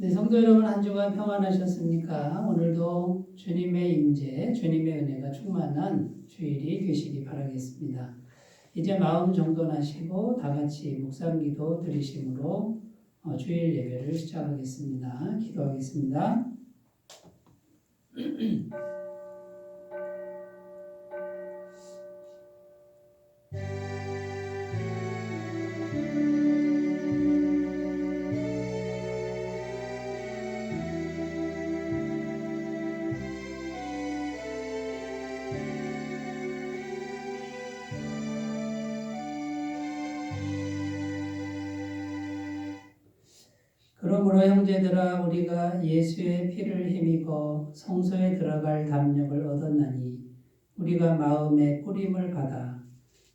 네, 성도 여러분 한 주간 평안하셨습니까? 오늘도 주님의 임재, 주님의 은혜가 충만한 주일이 되시기 바라겠습니다. 이제 마음 정돈하시고 다 같이 묵상기도 드리심으로 주일 예배를 시작하겠습니다. 기도하겠습니다. 그러므로 형제들아 우리가 예수의 피를 힘입어 성소에 들어갈 담력을 얻었나니 우리가 마음의 뿌림을 받아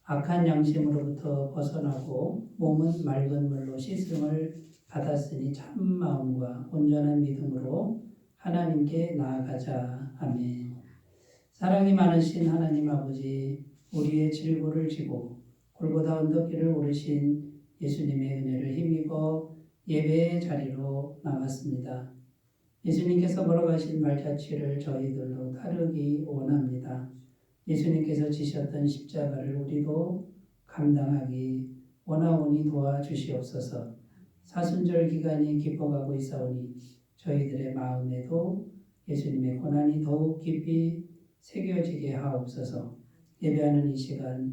악한 양심으로부터 벗어나고 몸은 맑은 물로 씻음을 받았으니 참 마음과 온전한 믿음으로 하나님께 나아가자. 아멘. 사랑이 많으신 하나님 아버지, 우리의 질고를 지고 골고다 언덕길을 오르신 예수님의 은혜를 힘입어 예배의 자리로 나왔습니다. 예수님께서 걸어가신 발자취를 저희들도 따르기 원합니다. 예수님께서 지셨던 십자가를 우리도 감당하기 원하오니 도와주시옵소서. 사순절 기간이 깊어가고 있사오니 저희들의 마음에도 예수님의 고난이 더욱 깊이 새겨지게 하옵소서. 예배하는 이 시간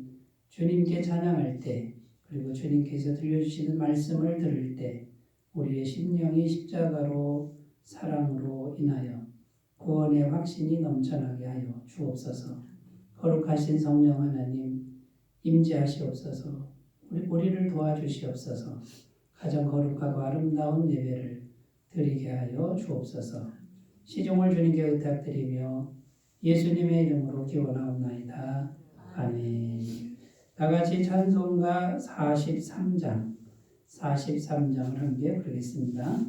주님께 찬양할 때, 그리고 주님께서 들려주시는 말씀을 들을 때 우리의 심령이 십자가로 사랑으로 인하여 구원의 확신이 넘쳐나게 하여 주옵소서. 거룩하신 성령 하나님 임재하시옵소서. 우리를 도와주시옵소서. 가장 거룩하고 아름다운 예배를 드리게 하여 주옵소서. 시종을 주님께 의탁드리며 예수님의 이름으로 기원하옵나이다. 아멘. 다 같이 찬송가 43장을 함께 부르겠습니다.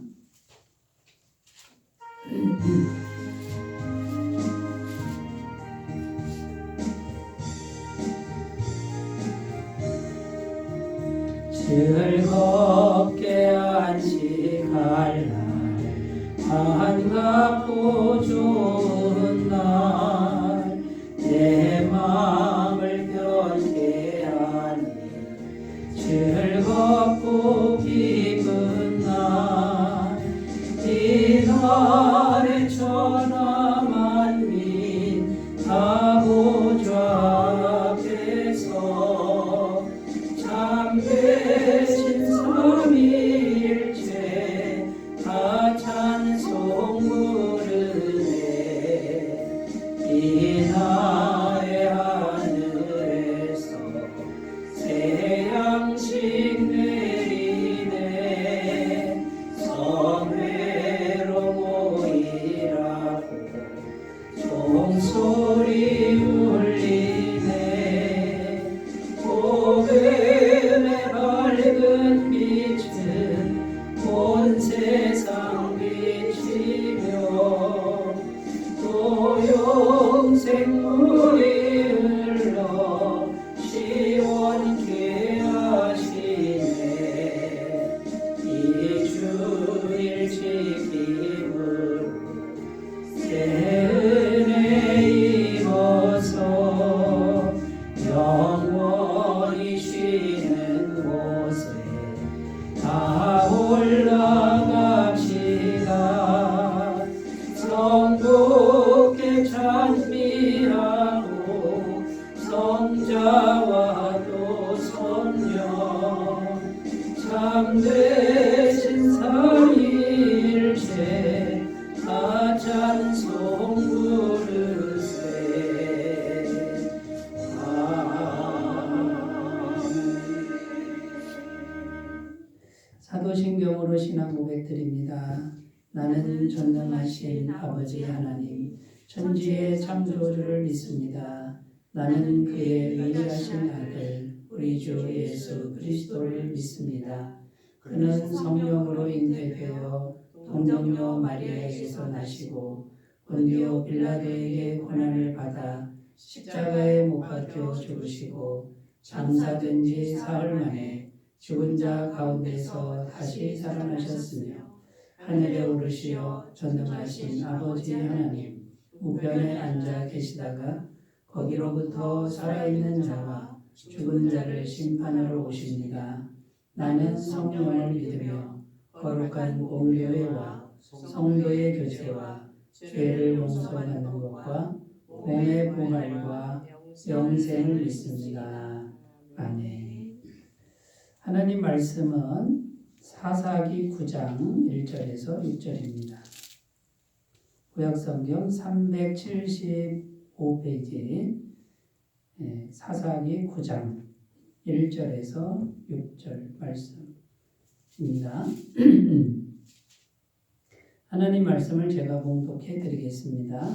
즐겁게 안식할 날 반갑고 좋은 날 내 마음을 편케 하니 즐겁고 기쁜 날 이 날에 천하 만민 다 보좌 앞에서 참되신 삼위일체 다 찬송 부르네. 이 나의 하늘에서 새 양식 내리네. 성회로 모이라고 종소리 울리네. 복음의 밝은 빛은 온 세상 비치며 또 영생물이 흘러 시원케 하시네. 이 주일 지킴으로 새 은혜 입어서 영원히 쉬는 곳에 다 올라갑시다. 성도께 찬미하고 성자와 또 성령 참되신 삼위일체 다 찬송 부르세. 사도신경으로 신앙 고백드립니다. 나는 전능하신 아버지 하나님 천지의 창조주를 믿습니다. 나는 그의 유일하신 아들 우리 주 예수 그리스도를 믿습니다. 그는 성령으로 잉태되어 동정녀 마리아에게서 나시고 본디오 빌라도에게 고난을 받아 십자가에 못 박혀 죽으시고 장사된 지 사흘 만에 죽은 자 가운데서 다시 살아나셨으며 하늘에 오르시어 전능하신 아버지 하나님, 우편에 앉아 계시다가 거기로부터 살아있는 자와 죽은 자를 심판하러 오십니다. 나는 성령을 믿으며 거룩한 공교회와 성도의 교제와 죄를 용서받는 것과 몸의 부활과 영생을 믿습니다. 아멘. 하나님 말씀은 사사기 9장 1절에서 6절입니다. 구약성경 375페이지 사사기 9장 1절에서 6절 말씀입니다. 하나님 말씀을 제가 봉독해 드리겠습니다.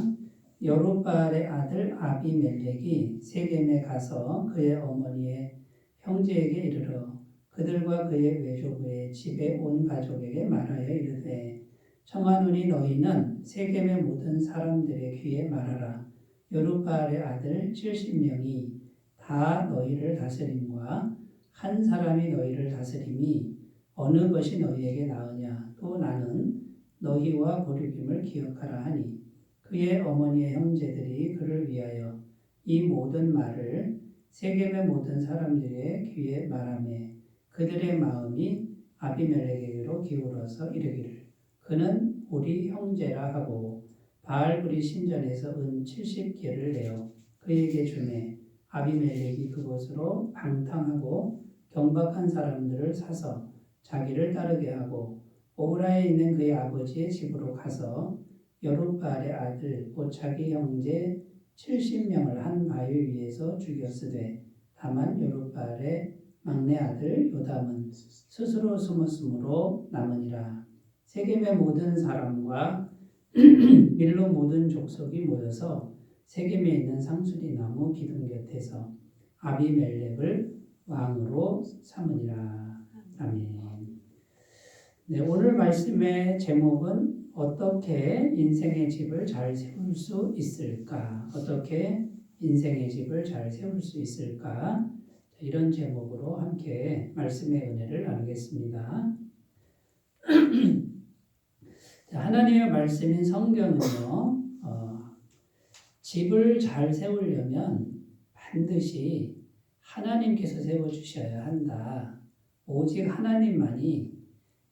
여룻바알의 아들 아비멜렉이 세겜에 가서 그의 어머니의 형제에게 이르러 그들과 그의 외조부의 집에 온 가족에게 말하여 이르되 청하노니 너희는 세겜의 모든 사람들의 귀에 말하라. 여룻바알의 아들 70명이 다 너희를 다스림과 한 사람이 너희를 다스림이 어느 것이 너희에게 나으냐. 또 나는 너희와 고립임을 기억하라 하니 그의 어머니의 형제들이 그를 위하여 이 모든 말을 세겜의 모든 사람들의 귀에 말하매 그들의 마음이 아비멜렉에게로 기울어서 이르기를 그는 우리 형제라 하고 바알브리 신전에서 은 70개를 내어 그에게 주매 아비멜렉이 그곳으로 방탕하고 경박한 사람들을 사서 자기를 따르게 하고 오브라에 있는 그의 아버지의 집으로 가서 여룻바알의 아들 곧 자기 형제 70명을 한 바위 위에서 죽였으되 다만 여룻바알의 막내 아들 요담은 스스로 숨었으므로 남으니라. 세겜의 모든 사람과 밀로 모든 족속이 모여서 세겜에 있는 상수리 나무 기둥 곁에서 아비멜렉을 왕으로 삼으니라. 아멘. 네, 오늘 말씀의 제목은 어떻게 인생의 집을 잘 세울 수 있을까? 어떻게 인생의 집을 잘 세울 수 있을까? 이런 제목으로 함께 말씀의 은혜를 나누겠습니다. 하나님의 말씀인 성경은요, 집을 잘 세우려면 반드시 하나님께서 세워주셔야 한다. 오직 하나님만이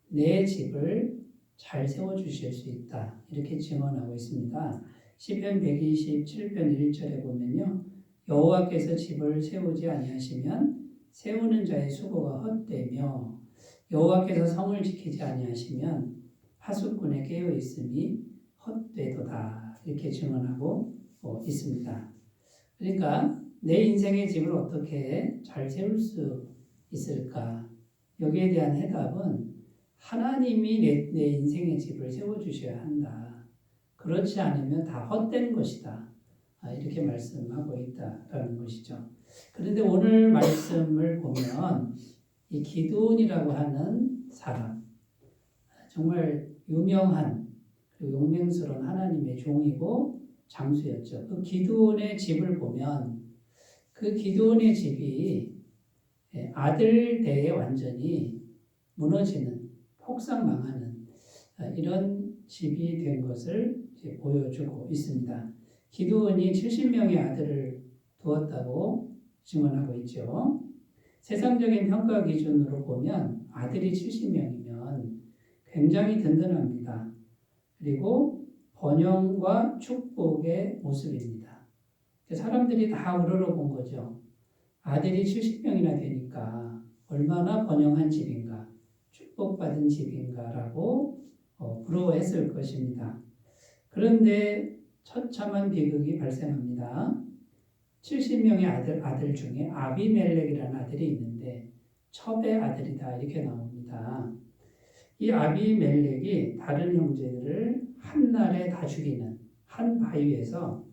내 집을 잘 세워주실 수 있다. 이렇게 증언하고 있습니다. 시편 127편 1절에 보면요. 여호와께서 집을 세우지 아니하시면 세우는 자의 수고가 헛되며 여호와께서 성을 지키지 아니하시면 파수꾼의 깨어 있음이 헛되도다. 이렇게 증언하고 있습니다. 그러니까 내 인생의 집을 어떻게 잘 세울 수 있을까? 여기에 대한 해답은 하나님이 내 인생의 집을 세워주셔야 한다. 그렇지 않으면 다 헛된 것이다. 이렇게 말씀하고 있다라는 것이죠. 그런데 오늘 말씀을 보면 이 기드온이라고 하는 사람, 정말 유명한 그리고 용맹스러운 하나님의 종이고 장수였죠. 그 기드온의 집을 보면 그 기드온의 집이 아들 때에 완전히 무너지는, 폭삭망하는 이런 집이 된 것을 보여주고 있습니다. 기드온이 70명의 아들을 두었다고 증언하고 있죠. 세상적인 평가 기준으로 보면 아들이 70명이면 굉장히 든든합니다. 그리고 번영과 축복의 모습입니다. 사람들이 다 우러러본 거죠. 아들이 70명이나 되니까 얼마나 번영한 집인가, 축복받은 집인가라고 부러워했을 것입니다. 그런데 처참한 비극이 발생합니다. 70명의 아들 중에 아비멜렉이라는 아들이 있는데 첩의 아들이다 이렇게 나옵니다. 이 아비멜렉이 다른 형제들을 한날에 다 죽이는, 한 바위에서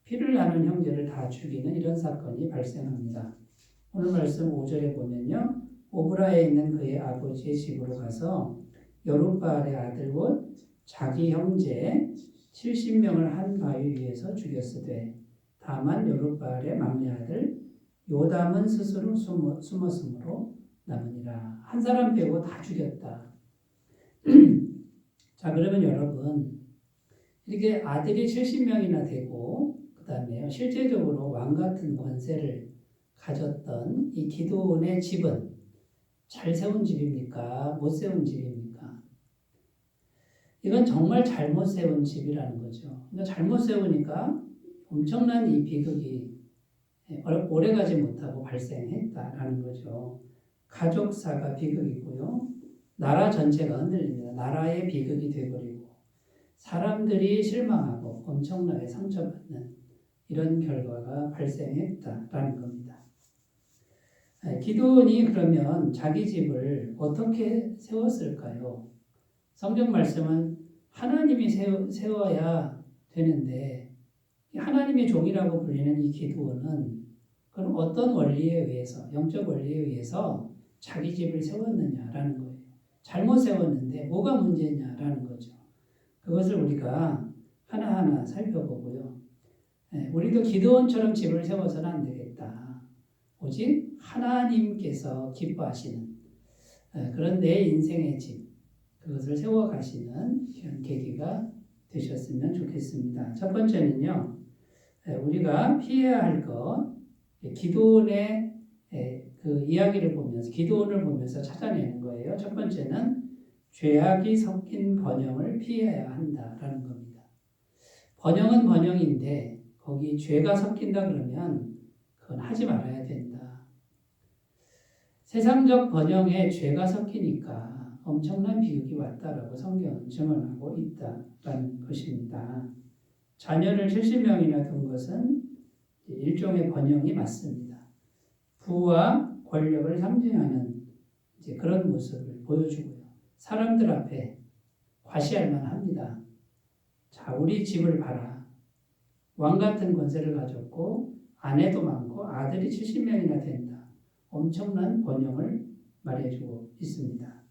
피를 나눈 형제를 다 죽이는 이런 사건이 발생합니다. 오늘 말씀 5절에 보면요. 오브라에 있는 그의 아버지의 집으로 가서 여룻바알의 아들 곧 자기 형제 70명을 한 바위 위에서 죽였으되 다만 여룻바알의 막내 아들 요담은 스스로 숨었으므로 남으니라. 한 사람 빼고 다 죽였다. 자, 그러면 여러분, 이렇게 아들이 70명이나 되고, 그 다음에요, 실제적으로 왕 같은 권세를 가졌던 이 기드온의 집은 잘 세운 집입니까? 못 세운 집입니까? 이건 정말 잘못 세운 집이라는 거죠. 그러니까 잘못 세우니까 엄청난 이 비극이 오래가지 못하고 발생했다라는 거죠. 가족사가 비극이고요. 나라 전체가 흔들립니다. 나라의 비극이 되어버리고 사람들이 실망하고 엄청나게 상처받는 이런 결과가 발생했다라는 겁니다. 기드온이 그러면 자기 집을 어떻게 세웠을까요? 성경 말씀은 하나님이 세워야 되는데 하나님의 종이라고 불리는 이 기드온은 그럼 어떤 원리에 의해서, 영적 원리에 의해서 자기 집을 세웠느냐라는 거예요. 잘못 세웠는데 뭐가 문제냐라는 거죠. 그것을 우리가 하나하나 살펴보고요. 우리도 기드온처럼 집을 세워서는 안 되겠다. 오직 하나님께서 기뻐하시는 그런 내 인생의 집, 그것을 세워가시는 그런 계기가 되셨으면 좋겠습니다. 첫 번째는요, 우리가 피해야 할 것, 기드온의 그 이야기를 보면서, 기드온을 보면서 찾아내는 거예요. 첫 번째는 죄악이 섞인 번영을 피해야 한다라는 겁니다. 번영은 번영인데 거기 죄가 섞인다 그러면 그건 하지 말아야 된다. 세상적 번영에 죄가 섞이니까 엄청난 비극이 왔다라고 성경은 증언하고 있다라는 것입니다. 자녀를 70명이나 둔 것은 일종의 번영이 맞습니다. 부와 권력을 상징하는 이제 그런 모습을 보여주고요. 사람들 앞에 과시할 만합니다. 자, 우리 집을 봐라. 왕 같은 권세를 가졌고 아내도 많고 아들이 70명이나 된다. 엄청난 번영을 말해주고 있습니다.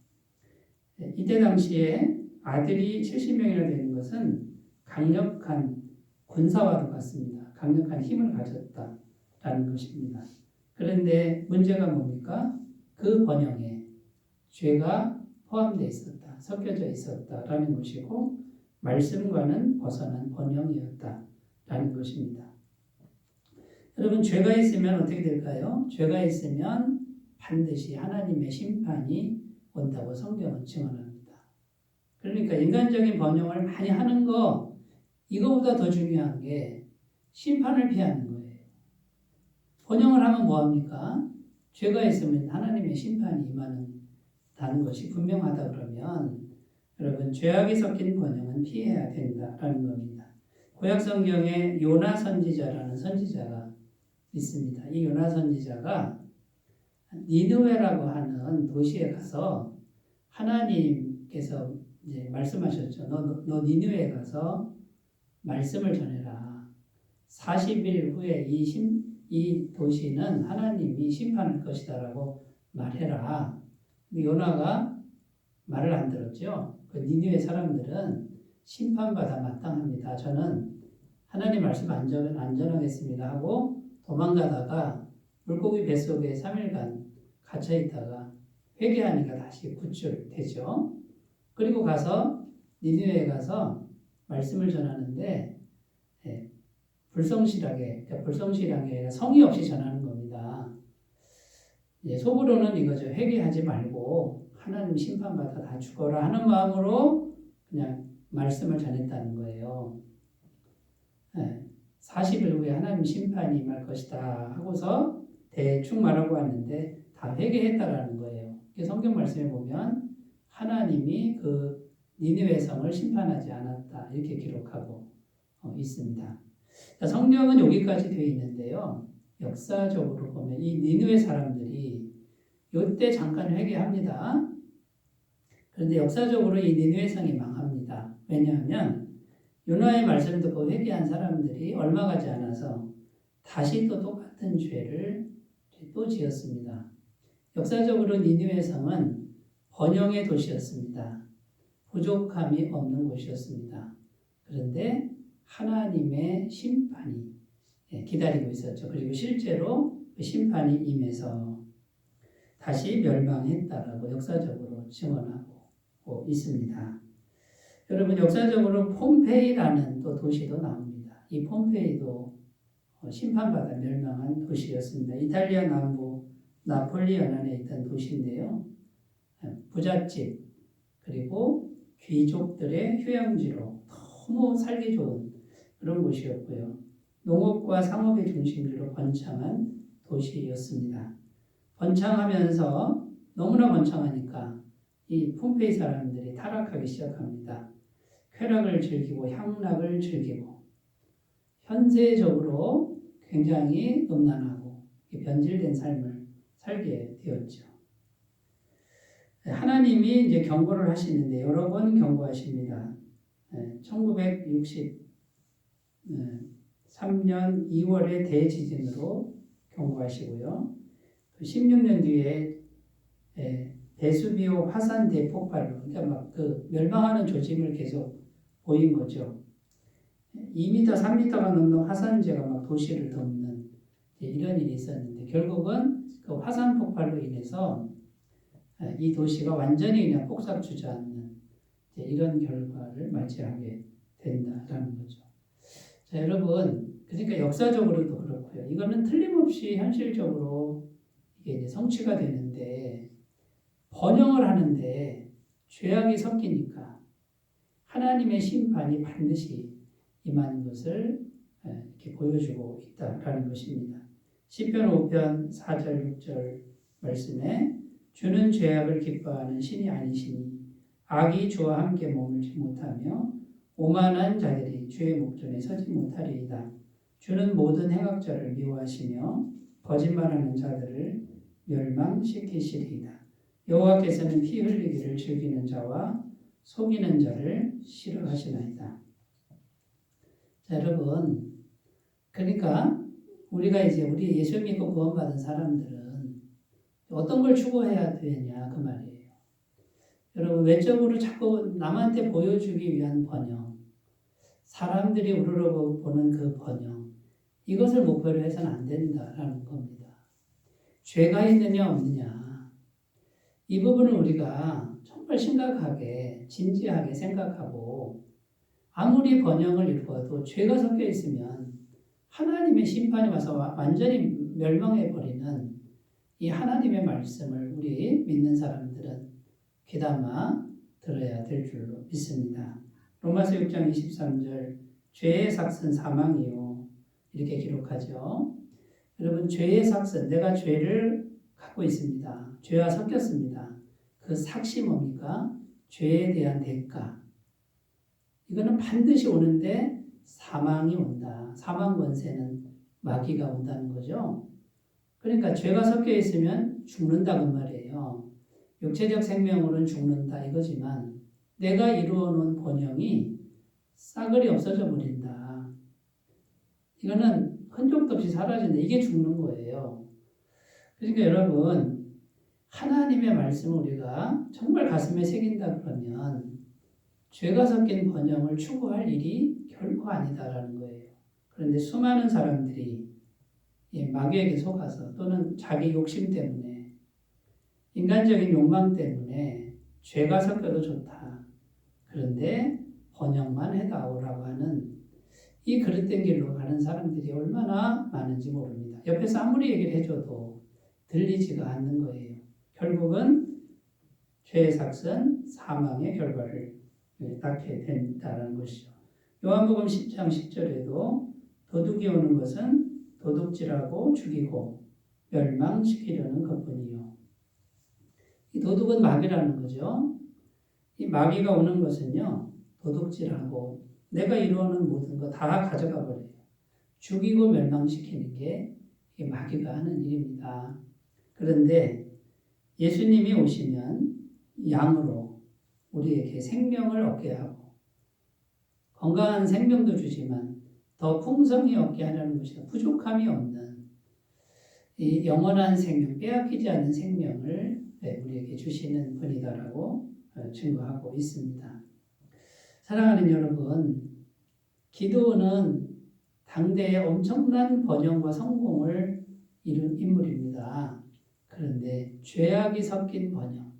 이때 당시에 아들이 70명이나 되는 것은 강력한 군사와도 같습니다. 강력한 힘을 가졌다라는 것입니다. 그런데 문제가 뭡니까? 그 번영에 죄가 포함되어 있었다, 섞여져 있었다라는 것이고 말씀과는 벗어난 번영이었다라는 것입니다. 여러분, 죄가 있으면 어떻게 될까요? 죄가 있으면 반드시 하나님의 심판이 온다고 성경은 증언합니다. 그러니까 인간적인 번영을 많이 하는 거, 이거보다 더 중요한 게 심판을 피하는 거예요. 번영을 하면 뭐합니까? 죄가 있으면 하나님의 심판이 임하는 것이 분명하다 그러면 여러분, 죄악이 섞인 번영은 피해야 된다라는 겁니다. 구약 성경에 요나 선지자라는 선지자가 있습니다. 이 요나 선지자가 니느웨라고 하는 도시에 가서 하나님께서 이제 말씀하셨죠. 너 니느웨에 가서 말씀을 전해라. 40일 후에 이 도시는 하나님이 심판할 것이다라고 말해라. 요나가 말을 안 들었죠. 그 니느웨 사람들은 심판받아 마땅합니다. 저는 하나님 말씀 안 전하겠습니다 하고 도망가다가 물고기 뱃속에 3일간 갇혀있다가 회개하니까 다시 구출되죠. 그리고 가서 니느웨에 가서 말씀을 전하는데 불성실하게 아니라 성의 없이 전하는 겁니다. 속으로는 이거죠. 회개하지 말고 하나님 심판받아 다 죽어라 하는 마음으로 그냥 말씀을 전했다는 거예요. 40일 후에 하나님 심판이 임할 것이다 하고서 대충 말하고 왔는데 다 회개했다라는 거예요. 성경 말씀에 보면 하나님이 그 니느웨 성을 심판하지 않았다 이렇게 기록하고 있습니다. 자, 성경은 여기까지 되어 있는데요. 역사적으로 보면 이 니느웨 사람들이 이때 잠깐 회개합니다. 그런데 역사적으로 이 니느웨 성이 망합니다. 왜냐하면 요나의 말씀 듣고 회개한 사람들이 얼마 가지 않아서 다시 또 똑같은 죄를 또 지었습니다. 역사적으로 니느웨 성은 번영의 도시였습니다. 부족함이 없는 곳이었습니다. 그런데 하나님의 심판이 기다리고 있었죠. 그리고 실제로 그 심판이 임해서 다시 멸망했다라고 역사적으로 증언하고 있습니다. 여러분 역사적으로 폼페이라는 또 도시도 나옵니다. 이 폼페이도 심판받아 멸망한 도시였습니다. 이탈리아 남부 나폴리 연안에 있던 도시인데요. 부잣집 그리고 귀족들의 휴양지로 너무 살기 좋은 그런 곳이었고요. 농업과 상업의 중심지로 번창한 도시였습니다. 번창하면서 너무나 번창하니까 이 폼페이 사람들이 타락하기 시작합니다. 쾌락을 즐기고 향락을 즐기고 현세적으로 굉장히 음란하고 변질된 삶을 살게 되었죠. 하나님이 이제 경고를 하시는데 여러 번 경고하십니다. 1963년 2월에 대지진으로 경고하시고요. 16년 뒤에 베수비오 화산 대폭발로, 그러니까 막 그 멸망하는 조짐을 계속 보인 거죠. 2m, 3m가 넘는 화산재가 막 도시를 덮는 이런 일이 있었는데 결국은 그 화산 폭발로 인해서 이 도시가 완전히 그냥 폭삭 주저앉는 이런 결과를 맞이하게 된다라는 거죠. 자, 여러분, 그러니까 역사적으로도 그렇고요. 이거는 틀림없이 현실적으로 이게 이제 성취가 되는데 번영을 하는데 죄악이 섞이니까 하나님의 심판이 반드시 임하는 것을 이렇게 보여주고 있다라는 것입니다. 시편 5편 4절 6절 말씀에 주는 죄악을 기뻐하는 신이 아니시니 악이 주와 함께 머물지 못하며 오만한 자들이 주의 목전에 서지 못하리이다. 주는 모든 행악자를 미워하시며 거짓말하는 자들을 멸망시키시리이다. 여호와께서는 피 흘리기를 즐기는 자와 속이는 자를 싫어하시나이다. 자, 여러분, 그러니까 우리가 이제 우리 예수 믿고 구원받은 사람들은 어떤 걸 추구해야 되냐 그 말이에요. 여러분, 외적으로 자꾸 남한테 보여주기 위한 번영, 사람들이 우러러보는 그 번영, 이것을 목표로 해서는 안 된다라는 겁니다. 죄가 있느냐 없느냐, 이 부분을 우리가 정말 심각하게 진지하게 생각하고 아무리 번영을 이루어도 죄가 섞여 있으면 하나님의 심판이 와서 완전히 멸망해버리는 이 하나님의 말씀을 우리 믿는 사람들은 귀담아 들어야 될 줄로 믿습니다. 로마서 6장 23절 죄의 삭은 사망이요 이렇게 기록하죠. 여러분, 죄의 삭은 내가 죄를 갖고 있습니다. 죄와 섞였습니다. 그 삭이 뭡니까? 죄에 대한 대가. 이거는 반드시 오는데 사망이 온다. 사망 권세는 마귀가 온다는 거죠. 그러니까 죄가 섞여 있으면 죽는다 그 말이에요. 육체적 생명으로는 죽는다 이거지만 내가 이루어 놓은 번영이 싸그리 없어져 버린다. 이거는 흔적도 없이 사라진다. 이게 죽는 거예요. 그러니까 여러분, 하나님의 말씀을 우리가 정말 가슴에 새긴다 그러면 죄가 섞인 번영을 추구할 일이 결코 아니다라는 거예요. 그런데 수많은 사람들이 마귀에게 속아서 또는 자기 욕심 때문에 인간적인 욕망 때문에 죄가 섞여도 좋다. 그런데 번영만 해다오라고 하는 이 그릇된 길로 가는 사람들이 얼마나 많은지 모릅니다. 옆에서 아무리 얘기를 해줘도 들리지가 않는 거예요. 결국은 죄의 삭은 사망의 결과를 낳게 된다는 것이죠. 요한복음 10장 10절에도 도둑이 오는 것은 도둑질하고 죽이고 멸망시키려는 것뿐이요. 이 도둑은 마귀라는 거죠. 이 마귀가 오는 것은요, 도둑질하고 내가 이루어놓은 모든 거 다 가져가 버려요. 죽이고 멸망시키는 게 마귀가 하는 일입니다. 그런데 예수님이 오시면 양으로 우리에게 생명을 얻게 하고 건강한 생명도 주지만 더 풍성히 얻게 하려는 것이다. 부족함이 없는 이 영원한 생명, 빼앗기지 않는 생명을 우리에게 주시는 분이다라고 증거하고 있습니다. 사랑하는 여러분, 기드온은 당대의 엄청난 번영과 성공을 이룬 인물입니다. 그런데 죄악이 섞인 번영,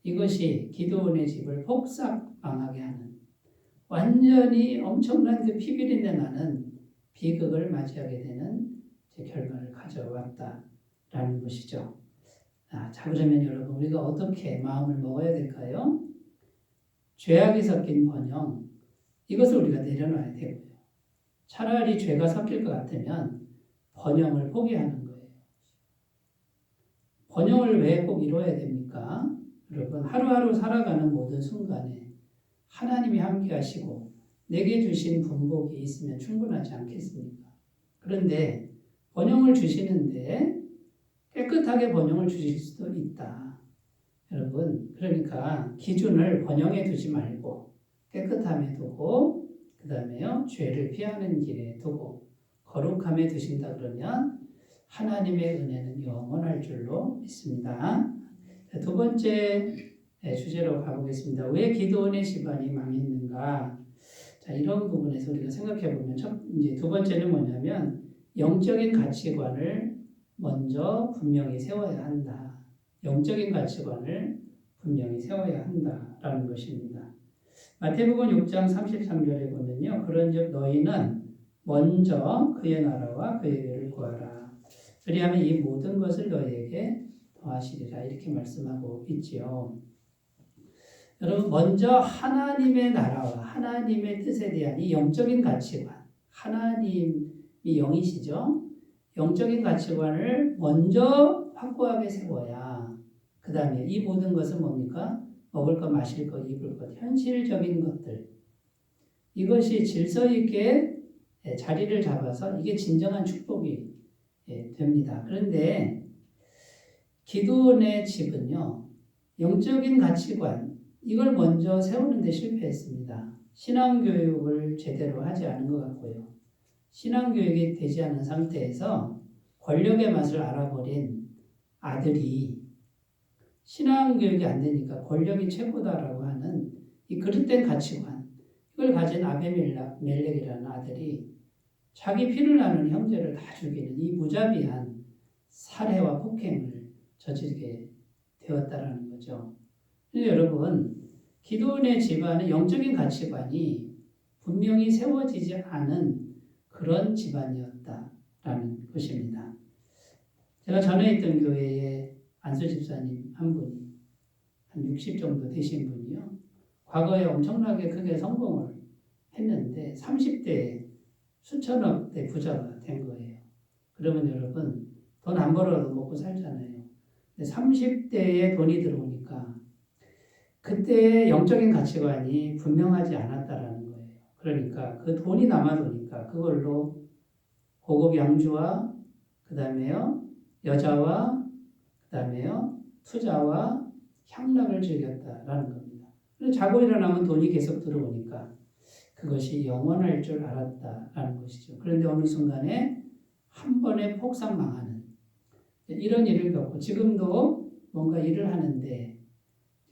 이것이 기드온의 집을 폭삭 망하게 하는 완전히 엄청난 그 피비린내 나는 비극을 맞이하게 되는 결과를 가져왔다라는 것이죠. 자, 그러면 여러분 우리가 어떻게 마음을 먹어야 될까요? 죄악이 섞인 번영, 이것을 우리가 내려놔야 되고요. 차라리 죄가 섞일 것 같으면 번영을 포기하는 거예요. 번영을 왜 꼭 이루어야 됩니까? 여러분 하루하루 살아가는 모든 순간에 하나님이 함께 하시고 내게 주신 분복이 있으면 충분하지 않겠습니까? 그런데 번영을 주시는데 깨끗하게 번영을 주실 수도 있다. 여러분, 그러니까 기준을 번영에 두지 말고 깨끗함에 두고 그 다음에요 죄를 피하는 길에 두고 거룩함에 두신다 그러면 하나님의 은혜는 영원할 줄로 믿습니다. 두 번째 주제로 가보겠습니다. 왜 기드온의 집안이 망했는가? 자, 이런 부분에서 우리가 생각해 보면 이제 두 번째는 뭐냐면 영적인 가치관을 먼저 분명히 세워야 한다. 영적인 가치관을 분명히 세워야 한다라는 것입니다. 마태복음 6장 33절에 보면요. 그런즉 너희는 먼저 그의 나라와 그의 의를 구하라. 그리하면 이 모든 것을 너희에게 더하시리라. 이렇게 말씀하고 있지요. 여러분 먼저 하나님의 나라와 하나님의 뜻에 대한 이 영적인 가치관, 하나님이 영이시죠. 영적인 가치관을 먼저 확고하게 세워야 그 다음에 이 모든 것은 뭡니까? 먹을 것, 마실 것, 입을 것, 현실적인 것들 이것이 질서 있게 자리를 잡아서 이게 진정한 축복이 됩니다. 그런데 기드온의 집은요. 영적인 가치관 이걸 먼저 세우는 데 실패했습니다. 신앙교육을 제대로 하지 않은 것 같고요. 신앙교육이 되지 않은 상태에서 권력의 맛을 알아버린 아들이 신앙교육이 안 되니까 권력이 최고다라고 하는 이 그릇된 가치관 이걸 가진 아베멜렉이라는 아들이 자기 피를 나눈 형제를 다 죽이는 이 무자비한 살해와 폭행을 저지르게 되었다라는 거죠. 여러분 기드온의 집안의 영적인 가치관이 분명히 세워지지 않은 그런 집안이었다라는 것입니다. 제가 전에 있던 교회에 안수 집사님 한 분이 한 60 정도 되신 분이요. 과거에 엄청나게 크게 성공을 했는데 30대에 수천억대 부자가 된 거예요. 그러면 여러분 돈 안 벌어도 먹고 살잖아요. 근데 30대에 돈이 들어오니까 그때의 영적인 가치관이 분명하지 않았다라는 거예요. 그러니까 그 돈이 남아도니까 그걸로 고급 양주와 그 다음에요 여자와 그 다음에요 투자와 향락을 즐겼다라는 겁니다. 그래서 자고 일어나면 돈이 계속 들어오니까 그것이 영원할 줄 알았다라는 것이죠. 그런데 어느 순간에 한 번에 폭삭 망하는 이런 일을 겪고 지금도 뭔가 일을 하는데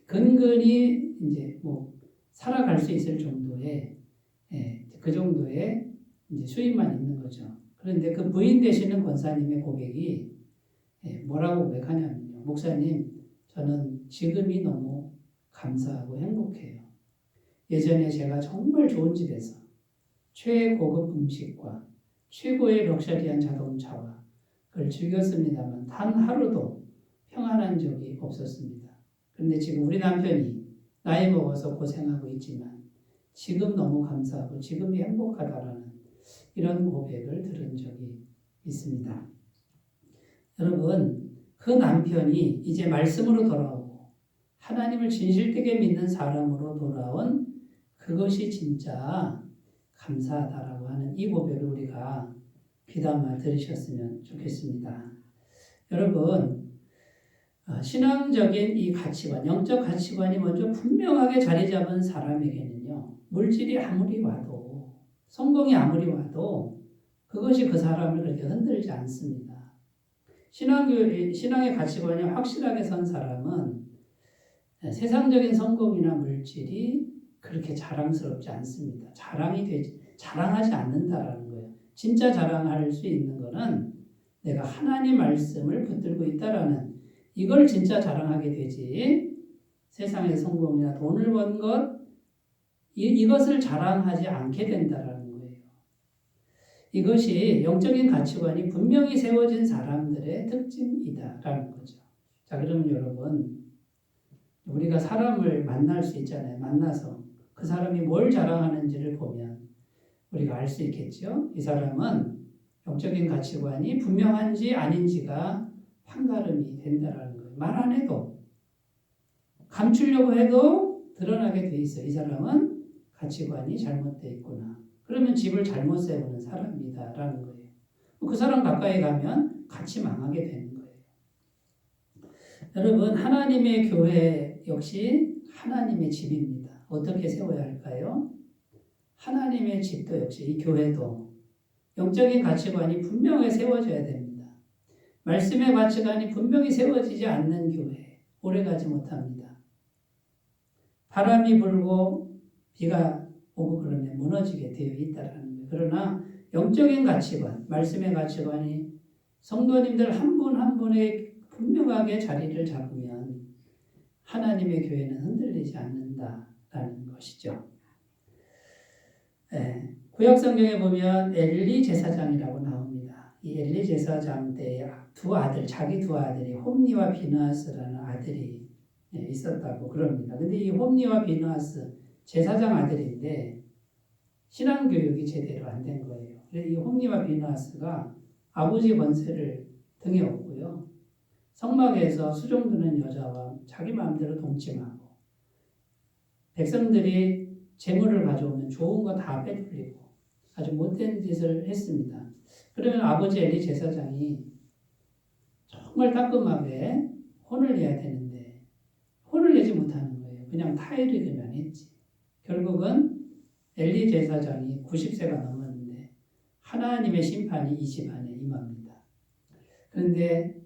근근히 이제 뭐 살아갈 수 있을 정도의 그 정도의 이제 수입만 있는 거죠. 그런데 그 부인 되시는 권사님의 고백이 뭐라고 고백하냐면요. 목사님, 저는 지금이 너무 감사하고 행복해요. 예전에 제가 정말 좋은 집에서 최고급 음식과 최고의 럭셔리한 자동차와 그걸 즐겼습니다만 단 하루도 평안한 적이 없었습니다. 그런데 지금 우리 남편이 나이 먹어서 고생하고 있지만 지금 너무 감사하고 지금이 행복하다라는 이런 고백을 들은 적이 있습니다. 여러분, 그 남편이 이제 말씀으로 돌아오고 하나님을 진실되게 믿는 사람으로 돌아온 그것이 진짜 감사하다라고 하는 이 고백을 우리가 귀담아 들으셨으면 좋겠습니다. 여러분, 신앙적인 이 가치관, 영적 가치관이 먼저 분명하게 자리 잡은 사람에게는요, 물질이 아무리 와도, 성공이 아무리 와도 그것이 그 사람을 그렇게 흔들지 않습니다. 신앙의 가치관이 확실하게 선 사람은 세상적인 성공이나 물질이 그렇게 자랑스럽지 않습니다. 자랑하지 않는다라는 거예요. 진짜 자랑할 수 있는 거는 내가 하나님 말씀을 붙들고 있다라는 이걸 진짜 자랑하게 되지 세상의 성공이나 돈을 번 것 이것을 자랑하지 않게 된다라는 거예요. 이것이 영적인 가치관이 분명히 세워진 사람들의 특징이다라는 거죠. 자, 그러면 여러분, 우리가 사람을 만날 수 있잖아요. 만나서 그 사람이 뭘 자랑하는지를 보면 우리가 알 수 있겠죠. 이 사람은 영적인 가치관이 분명한지 아닌지가 판가름이 된다라는 거예요. 말 안 해도 감추려고 해도 드러나게 돼 있어. 이 사람은 가치관이 잘못되어 있구나. 그러면 집을 잘못 세우는 사람이다라는 거예요. 그 사람 가까이 가면 같이 망하게 되는 거예요. 여러분, 하나님의 교회 역시 하나님의 집입니다. 어떻게 세워야 할까요? 하나님의 집도 역시 이 교회도 영적인 가치관이 분명히 세워져야 됩니다. 말씀의 가치관이 분명히 세워지지 않는 교회 오래가지 못합니다. 바람이 불고 비가 오고 그러면 무너지게 되어 있다는 거예요. 그러나 영적인 가치관, 말씀의 가치관이 성도님들 한 분 한 분의 분명하게 자리를 잡으면 하나님의 교회는 흔들리지 않는다라는 것이죠. 네, 구약 성경에 보면 엘리 제사장이라고 나옵니다. 이 엘리 제사장 때 자기 두 아들이 홈니와 비느하스라는 아들이 있었다고 그럽니다. 근데 이 홈니와 비느하스 제사장 아들인데 신앙 교육이 제대로 안 된 거예요. 그래서 이 홈니와 비느하스가 아버지 권세를 등에 업고요. 성막에서 수종 드는 여자와 자기 마음대로 동침하고 백성들이 재물을 가져오면 좋은 거 다 빼돌리고 아주 못된 짓을 했습니다. 그러면 아버지 엘리 제사장이 정말 따끔하게 혼을 내야 되는데 혼을 내지 못하는 거예요. 그냥 타이르기만 했지. 결국은 엘리 제사장이 90세가 넘었는데 하나님의 심판이 이 집안에 임합니다. 그런데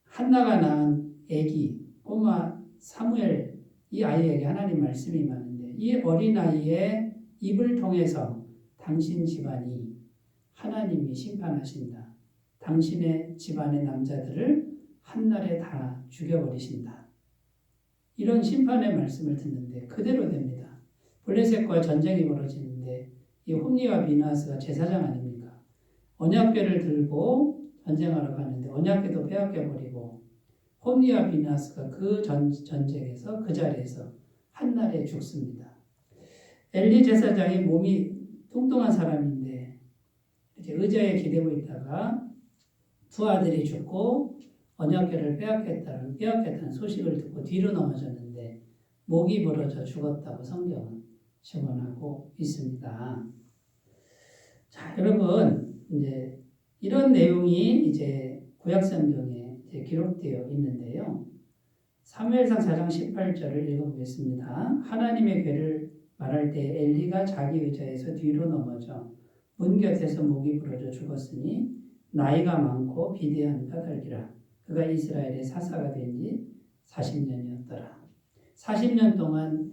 한나가 낳은 아기 꼬마 사무엘 이 아이에게 하나님 말씀이 임하는데 이 어린아이의 입을 통해서 당신 집안이 하나님이 심판하신다. 당신의 집안의 남자들을 한날에 다 죽여버리신다. 이런 심판의 말씀을 듣는데 그대로 됩니다. 블레셋과 전쟁이 벌어지는데 이 홈니와 비느하스가 제사장 아닙니까? 언약궤를 들고 전쟁하러 가는데 언약궤도 빼앗겨버리고 홈니와 비느하스가 그 전쟁에서 그 자리에서 한날에 죽습니다. 엘리 제사장이 몸이 뚱뚱한 사람인데 이제 의자에 기대고 있다가 두 아들이 죽고 언약궤를 빼앗겼다는 소식을 듣고 뒤로 넘어졌는데 목이 부러져 죽었다고 성경은 증언하고 있습니다. 자, 여러분 이제 이런 내용이 이제 구약 성경에 이제 기록되어 있는데요. 사무엘상 4장 18절을 읽어보겠습니다. 하나님의 궤를 말할 때 엘리가 자기 의자에서 뒤로 넘어져 문 곁에서 목이 부러져 죽었으니 나이가 많고 비대한 까닭이라. 그가 이스라엘의 사사가 된 지 40년이었더라. 40년 동안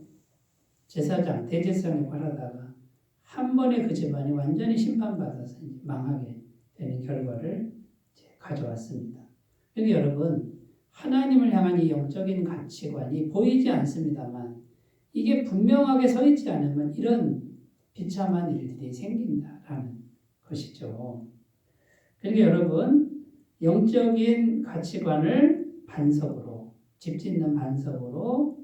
제사장, 대제사장을 바라다가 한 번에 그 집안이 완전히 심판받아서 망하게 되는 결과를 가져왔습니다. 그러니까 여러분, 하나님을 향한 이 영적인 가치관이 보이지 않습니다만 이게 분명하게 서 있지 않으면 이런 비참한 일들이 생긴다라는 것이죠. 그러니까 여러분, 영적인 가치관을 반석으로, 집 짓는 반석으로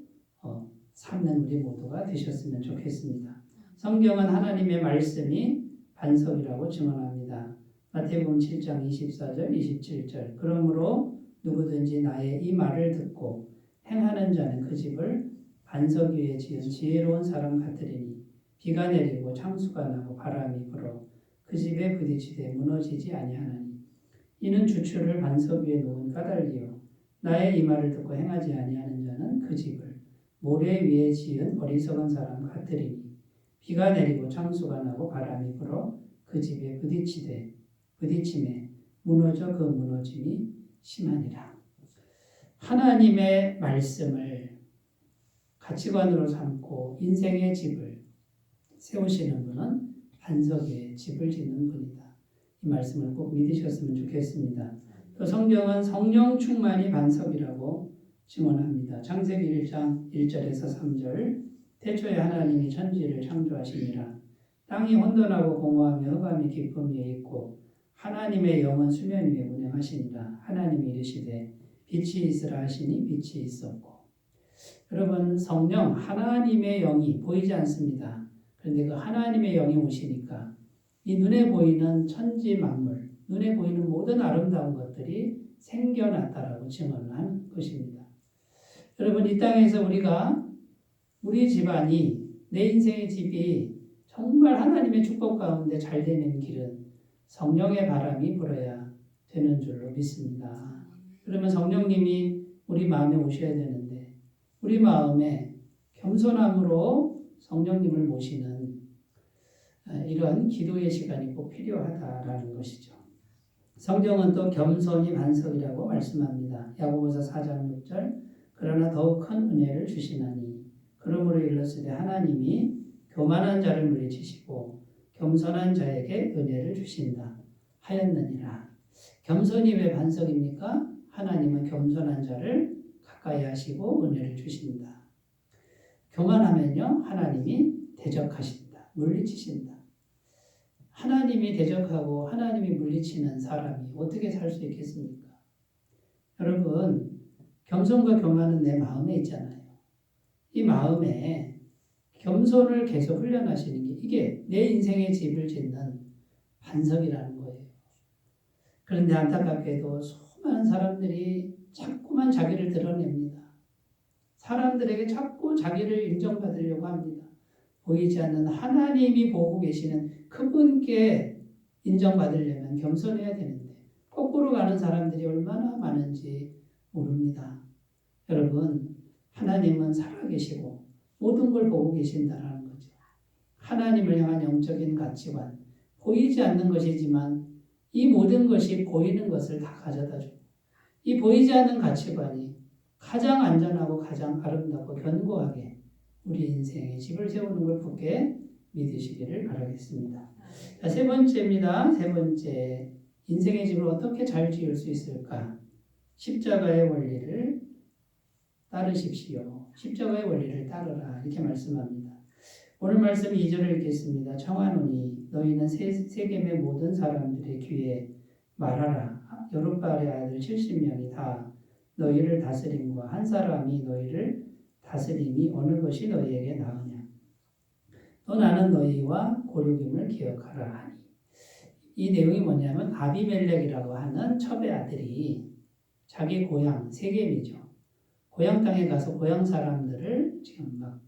삼는 우리 모두가 되셨으면 좋겠습니다. 성경은 하나님의 말씀이 반석이라고 증언합니다. 마태복음 7장 24절, 27절. 그러므로 누구든지 나의 이 말을 듣고 행하는 자는 그 집을 반석 위에 지은 지혜로운 사람 같으리니 비가 내리고 창수가 나고 바람이 불어 그 집에 부딪히되 무너지지 아니하나니 이는 주추를 반석 위에 놓은 까닭이요 나의 이 말을 듣고 행하지 아니하는 자는 그 집을 모래 위에 지은 어리석은 사람 같으리니 비가 내리고 창수가 나고 바람이 불어 그 집에 부딪힘에 무너져 그 무너짐이 심하니라. 하나님의 말씀을 가치관으로 삼고 인생의 집을 세우시는 분은 반석 위에 집을 짓는 분이다. 이 말씀을 꼭 믿으셨으면 좋겠습니다. 또 성경은 성령 충만이 반석이라고 증언합니다. 창세기 1장 1절에서 3절 태초에 하나님이 천지를 창조하시니라. 땅이 혼돈하고 공허하며 흑암이 깊음 위에 있고 하나님의 영은 수면 위에 운행하시니라. 하나님이 이르시되 빛이 있으라 하시니 빛이 있었고. 여러분, 성령 하나님의 영이 보이지 않습니다. 그런데 그 하나님의 영이 오시니까 이 눈에 보이는 천지 만물, 눈에 보이는 모든 아름다운 것들이 생겨났다라고 증언을 한 것입니다. 여러분, 이 땅에서 우리 집안이, 내 인생의 집이 정말 하나님의 축복 가운데 잘 되는 길은 성령의 바람이 불어야 되는 줄로 믿습니다. 그러면 성령님이 우리 마음에 오셔야 되는데 우리 마음에 겸손함으로 성령님을 모시는 이런 기도의 시간이 꼭 필요하다라는 것이죠. 성경은 또 겸손이 반석이라고 말씀합니다. 야고보서 4장 6절 그러나 더욱 큰 은혜를 주시나니 그러므로 일렀으되 하나님이 교만한 자를 물리치시고 겸손한 자에게 은혜를 주신다 하였느니라. 겸손이 왜 반석입니까? 하나님은 겸손한 자를 가까이 하시고 은혜를 주신다. 교만하면요 하나님이 대적하신다. 물리치신다. 하나님이 대적하고 하나님이 물리치는 사람이 어떻게 살 수 있겠습니까? 여러분, 겸손과 교만은 내 마음에 있잖아요. 이 마음에 겸손을 계속 훈련하시는 게 이게 내 인생의 집을 짓는 반석이라는 거예요. 그런데 안타깝게도 수많은 사람들이 자꾸만 자기를 드러냅니다. 사람들에게 자꾸 자기를 인정받으려고 합니다. 보이지 않는 하나님이 보고 계시는 그분께 인정받으려면 겸손해야 되는데 거꾸로 가는 사람들이 얼마나 많은지 모릅니다. 여러분, 하나님은 살아계시고 모든 걸 보고 계신다는 거죠. 하나님을 향한 영적인 가치관, 보이지 않는 것이지만 이 모든 것이 보이는 것을 다 가져다 주고 이 보이지 않는 가치관이 가장 안전하고 가장 아름답고 견고하게 우리 인생에 집을 세우는 걸 굳게 믿으시기를 바라겠습니다. 자, 세 번째입니다. 세 번째, 인생의 집을 어떻게 잘 지을 수 있을까? 십자가의 원리를 따르십시오. 십자가의 원리를 따르라 이렇게 말씀합니다. 오늘 말씀 2절을 읽겠습니다. 청하노니 너희는 세겜의 모든 사람들의 귀에 말하라. 여룻발의 아들 70명이 다 너희를 다스림과 한 사람이 너희를 다스림이 어느 것이 너희에게 나으냐. 또 나는 너희와 고륙임을 기억하라 하니. 이 내용이 뭐냐면 아비멜렉이라고 하는 첩의 아들이 자기 고향 세겜이죠. 고향 땅에 가서 고향 사람들을 지금 막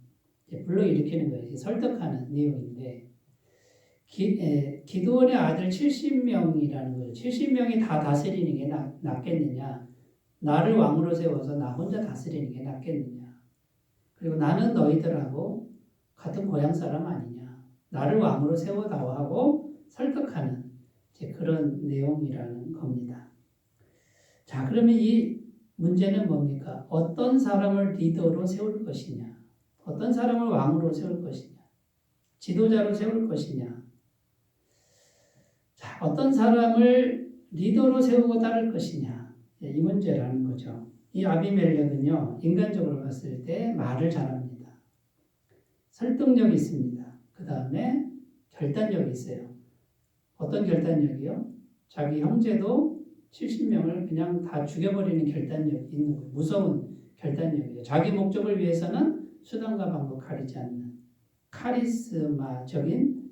불러일으키는 거예요. 설득하는 내용인데 기드온의 아들 70명이라는 거죠. 70명이 다 다스리는 게 낫겠느냐. 나를 왕으로 세워서 나 혼자 다스리는 게 낫겠느냐. 그리고 나는 너희들하고 같은 고향 사람 아니냐. 나를 왕으로 세워다오 하고 설득하는 그런 내용이라는 겁니다. 자, 그러면 이 문제는 뭡니까? 어떤 사람을 리더로 세울 것이냐. 어떤 사람을 왕으로 세울 것이냐. 지도자로 세울 것이냐. 자, 어떤 사람을 리더로 세우고 따를 것이냐. 이 문제라는 거죠. 이 아비멜렉은요, 인간적으로 봤을 때 말을 잘합니다. 설득력이 있습니다. 그 다음에 결단력이 있어요. 어떤 결단력이요? 자기 형제도 70명을 그냥 다 죽여버리는 결단력이 있는 거예요. 무서운 결단력이에요. 자기 목적을 위해서는 수단과 방법 가리지 않는 카리스마적인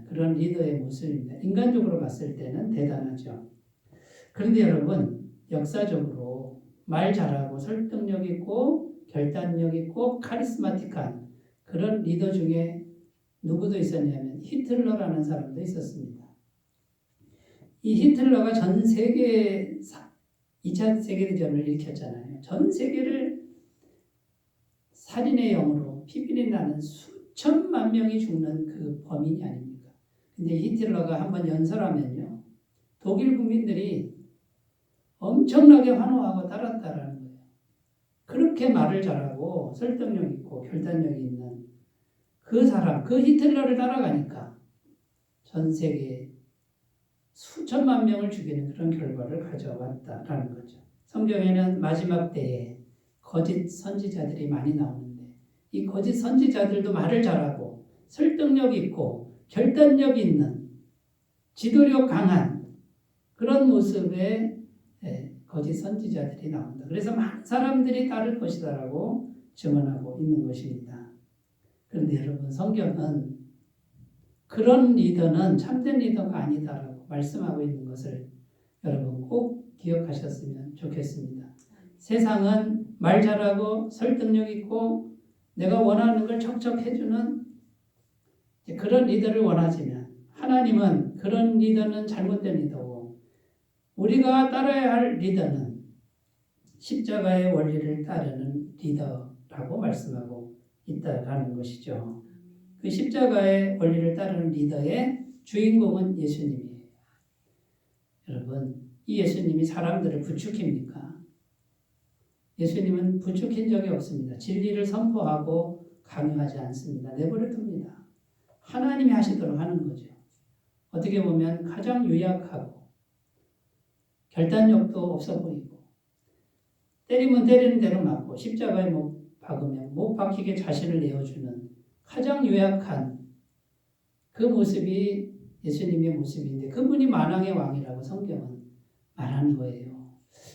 그런 리더의 모습입니다. 인간적으로 봤을 때는 대단하죠. 그런데 여러분, 역사적으로 말 잘하고 설득력 있고 결단력 있고 카리스마틱한 그런 리더 중에 누구도 있었냐면 히틀러라는 사람도 있었습니다. 이 히틀러가 전 세계 2차 세계대전을 일으켰잖아요. 전 세계를 살인의 영으로 피비린내 나는 수천만 명이 죽는 그 범인이 아닙니까? 근데 히틀러가 한번 연설하면요. 독일 국민들이 엄청나게 환호하고 따랐다라는 거예요. 그렇게 말을 잘하고 설득력 있고 결단력이 있는 그 사람, 그 히틀러를 따라가니까 전 세계 수천만 명을 죽이는 그런 결과를 가져왔다라는 거죠. 성경에는 마지막 때에 거짓 선지자들이 많이 나오는데 이 거짓 선지자들도 말을 잘하고 설득력 있고 결단력 있는 지도력 강한 그런 모습의 거짓 선지자들이 나온다. 그래서 많은 사람들이 따를 것이다라고 증언하고 있는 것입니다. 그런데 여러분 성경은 그런 리더는 참된 리더가 아니다라고 말씀하고 있는 것을 여러분 꼭 기억하셨으면 좋겠습니다. 세상은 말 잘하고 설득력 있고 내가 원하는 걸 척척 해주는 그런 리더를 원하지만 하나님은 그런 리더는 잘못된 리더고 우리가 따라야 할 리더는 십자가의 원리를 따르는 리더라고 말씀하고 있다라는 것이죠. 그 십자가의 원리를 따르는 리더의 주인공은 예수님이에요. 여러분, 이 예수님이 사람들을 부추깁니까? 예수님은 부추긴 적이 없습니다. 진리를 선포하고 강요하지 않습니다. 내버려 둡니다. 하나님이 하시도록 하는 거죠. 어떻게 보면 가장 유약하고 결단력도 없어 보이고 때리면 때리는 대로 맞고 십자가에 못 박으면 못 박히게 자신을 내어주는 가장 유약한 그 모습이 예수님의 모습인데 그분이 만왕의 왕이라고 성경은 말하는 거예요.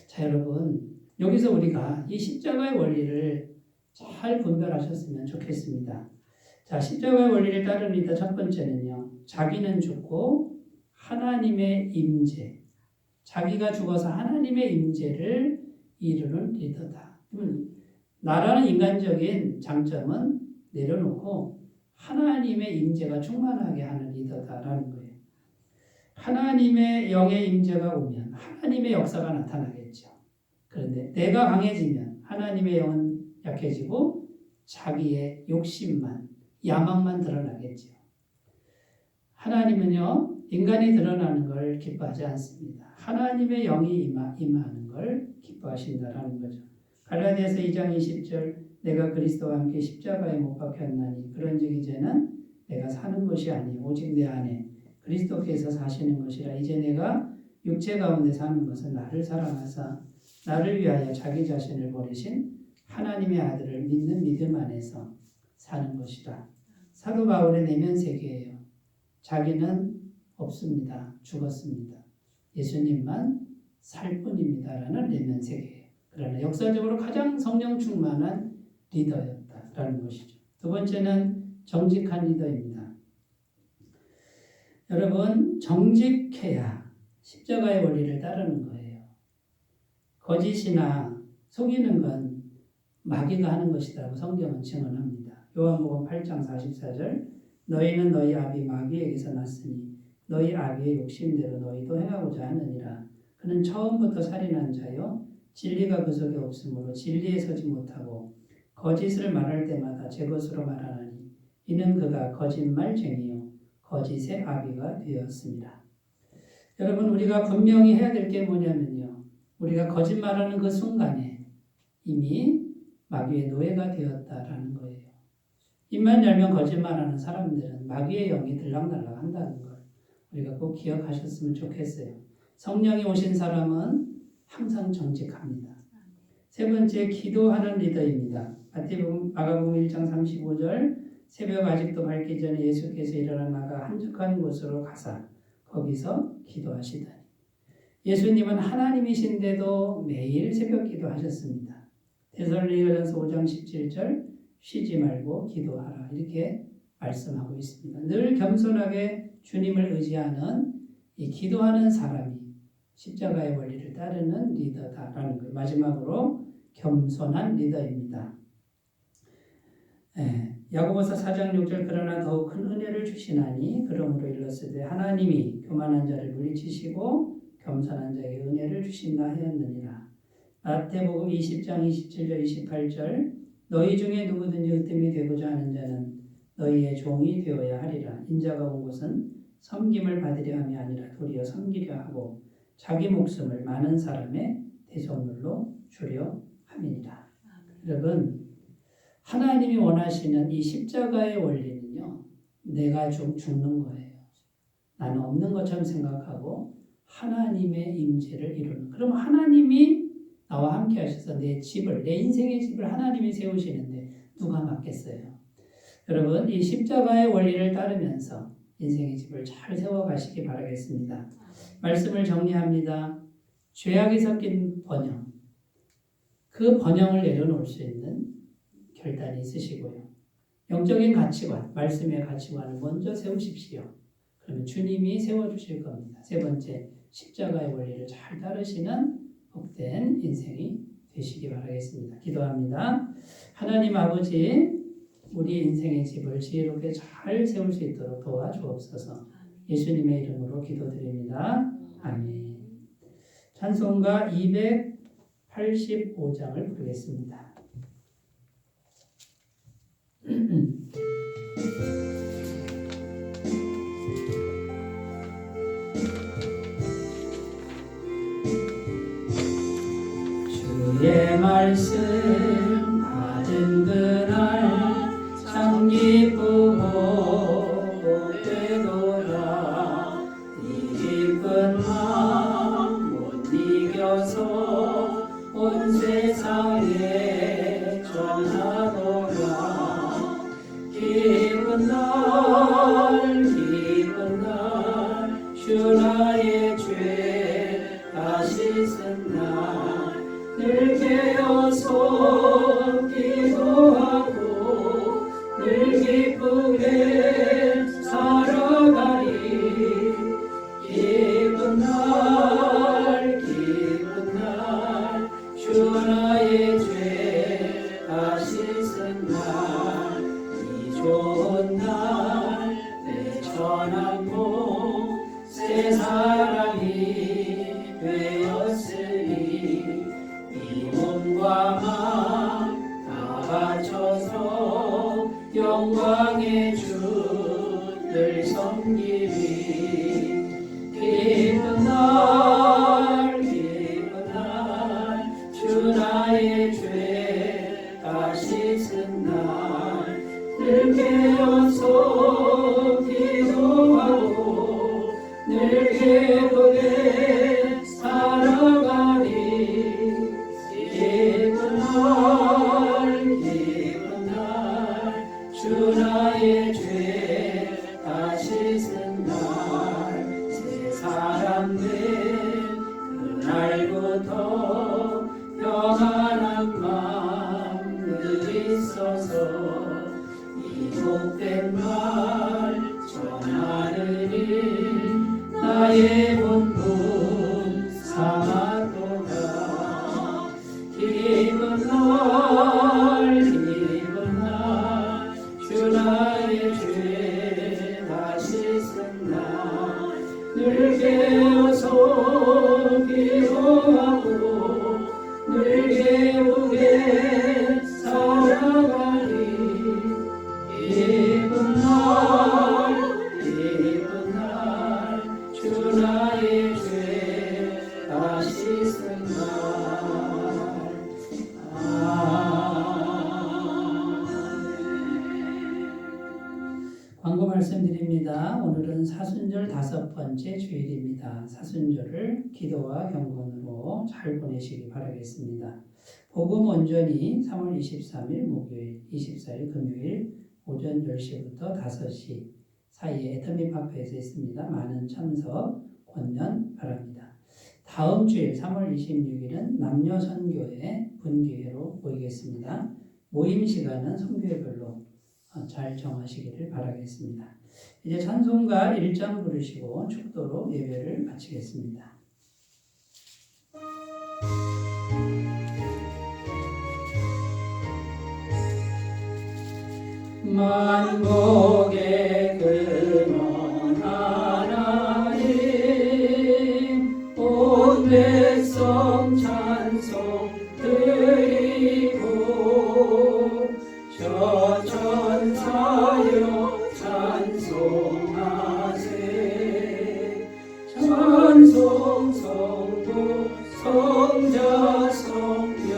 자, 여러분 여기서 우리가 이 십자가의 원리를 잘 분별하셨으면 좋겠습니다. 자, 십자가의 원리를 따르는 리더 첫 번째는요. 자기는 죽고 하나님의 임재. 자기가 죽어서 하나님의 임재를 이루는 리더다. 나라는 인간적인 장점은 내려놓고 하나님의 임재가 충만하게 하는 리더다라는 거예요. 하나님의 영의 임재가 오면 하나님의 역사가 나타나겠죠. 그런데 내가 강해지면 하나님의 영은 약해지고 자기의 욕심만, 야망만 드러나겠죠. 하나님은요, 인간이 드러나는 걸 기뻐하지 않습니다. 하나님의 영이 임하는 걸 기뻐하신다라는 거죠. 갈라디아서 2장 20절 내가 그리스도와 함께 십자가에 못 박혔나니 그런즉 이제는 내가 사는 것이 아니 오직 내 안에 그리스도께서 사시는 것이라. 이제 내가 육체 가운데 사는 것은 나를 사랑하사 나를 위하여 자기 자신을 버리신 하나님의 아들을 믿는 믿음 안에서 사는 것이다. 사도 바울의 내면 세계예요. 자기는 없습니다. 죽었습니다. 예수님만 살 뿐입니다라는 내면 세계예요. 그러나 역사적으로 가장 성령 충만한 리더였다라는 것이죠. 두 번째는 정직한 리더입니다. 여러분, 정직해야 십자가의 원리를 따르는 거예요. 거짓이나 속이는 건 마귀가 하는 것이라고 성경은 증언합니다. 요한복음 8장 44절 너희는 너희 아비 마귀에게서 났으니 너희 아비의 욕심대로 너희도 행하고자 하느니라. 그는 처음부터 살인한 자요 진리가 그 속에 없으므로 진리에 서지 못하고 거짓을 말할 때마다 제 것으로 말하나니 이는 그가 거짓말쟁이요 거짓의 아비가 되었습니다. 여러분 우리가 분명히 해야 될 게 뭐냐면요. 우리가 거짓말하는 그 순간에 이미 마귀의 노예가 되었다라는 거예요. 입만 열면 거짓말하는 사람들은 마귀의 영이 들락날락 한다는 걸 우리가 꼭 기억하셨으면 좋겠어요. 성령이 오신 사람은 항상 정직합니다. 세 번째, 기도하는 리더입니다. 마가복음 1장 35절 새벽 아직도 밝기 전에 예수께서 일어나 나가 한적한 곳으로 가사 거기서 기도하시다니. 예수님은 하나님이신데도 매일 새벽 기도하셨습니다. 데살로니가전서 5장 17절 쉬지 말고 기도하라 이렇게 말씀하고 있습니다. 늘 겸손하게 주님을 의지하는 이 기도하는 사람이 십자가의 원리를 따르는 리더다라는 거예요. 마지막으로 겸손한 리더입니다. 야고보서 4장 6절 그러나 더욱 큰 은혜를 주시나니 그러므로 일렀으되 하나님이 교만한 자를 물리치시고 겸손한 자에게 은혜를 주신다 하였느니라. 마태복음 20장 27절 28절 너희 중에 누구든지 으뜸이 되고자 하는 자는 너희의 종이 되어야 하리라. 인자가 온 곳은 섬김을 받으려 함이 아니라 도리어 섬기려 하고 자기 목숨을 많은 사람의 대속물로 주려 함이니라. 여러분 하나님이 원하시는 이 십자가의 원리는요. 내가 죽는 거예요. 나는 없는 것처럼 생각하고 하나님의 임재를 이루는. 그럼 하나님이 나와 함께 하셔서 내 집을, 내 인생의 집을 하나님이 세우시는데 누가 맞겠어요? 여러분, 이 십자가의 원리를 따르면서 인생의 집을 잘 세워가시기 바라겠습니다. 말씀을 정리합니다. 죄악이 섞인 번영, 그 번영을 내려놓을 수 있는 결단이 있으시고요. 영적인 가치관, 말씀의 가치관을 먼저 세우십시오. 그러면 주님이 세워주실 겁니다. 세 번째, 십자가의 원리를 잘 따르시는 복된 인생이 되시기 바라겠습니다. 기도합니다. 하나님 아버지, 우리 인생의 집을 지혜롭게 잘 세울 수 있도록 도와주옵소서. 예수님의 이름으로 기도드립니다. 아멘. 찬송가 285장을 부르겠습니다. 주의 말씀 받은 그날 참 기쁘고 복되도다. 이 기쁜 마음 못 이겨서 온 세상에 전하노라. 기쁜 날 주 나의 죄 다 씻은 날 늘 깨어서 기도하고 늘 기쁘게 살아가리. 기쁜 날 주 나의 죄 다 씻은 날 이 좋은 날 내 천한 몸 새 사람이 되었으니 이 몸과 마음 다 바쳐서 영광의 주를 섬기리. 기쁜 날 주 나의 죄 다 씻은 날 늘 깨어서 기도하고 늘 기쁘게 살아가리. 기쁜 날 주 나의 죄 다 씻은 날 새 사람 된 그날부터 평안한 마음 늘 있어서 이 복된 말 전하느니 나의 본분 삼았도다. 기쁜 날 주 나의 죄 다 씻은 날 늘 깨어서 기도하고 늘 기쁘게 살아가리. 기쁜 날 주 나의 죄 다 씻은 날. 광고 말씀드립니다. 오늘은 사순절 5번째 주일입니다. 사순절을 기도와 경건으로 잘 보내시기 바라겠습니다. 복음 온전히 3월 23일 목요일, 24일 금요일 오전 10시부터 5시 사이에 애터미파크에서 있습니다. 많은 참석 권면 바랍니다. 다음 주일 3월 26일은 남녀선교회 분기회로 모이겠습니다. 모임 시간은 선교회별로 잘 정하시기를 바라겠습니다. 이제 찬송가 1장 부르시고 축도로 예배를 마치겠습니다. 만복의 근원 하나님 온 백성 찬송 드리고 저 천사여 찬송하세. 찬송 성도 성자 성령.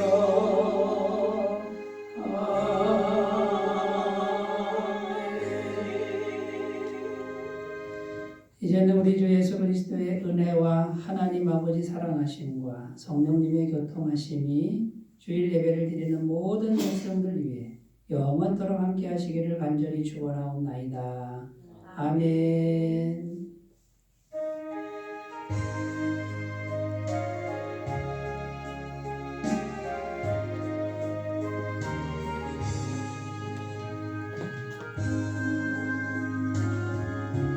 이제는 우리 주 예수 그리스도의 은혜와 하나님 아버지 사랑하심과 성령님의 교통하심이 주일 예배를 드리는 모든 백성들 위해 영원토록 함께 하시기를 간절히 축원하옵나이다. 아멘.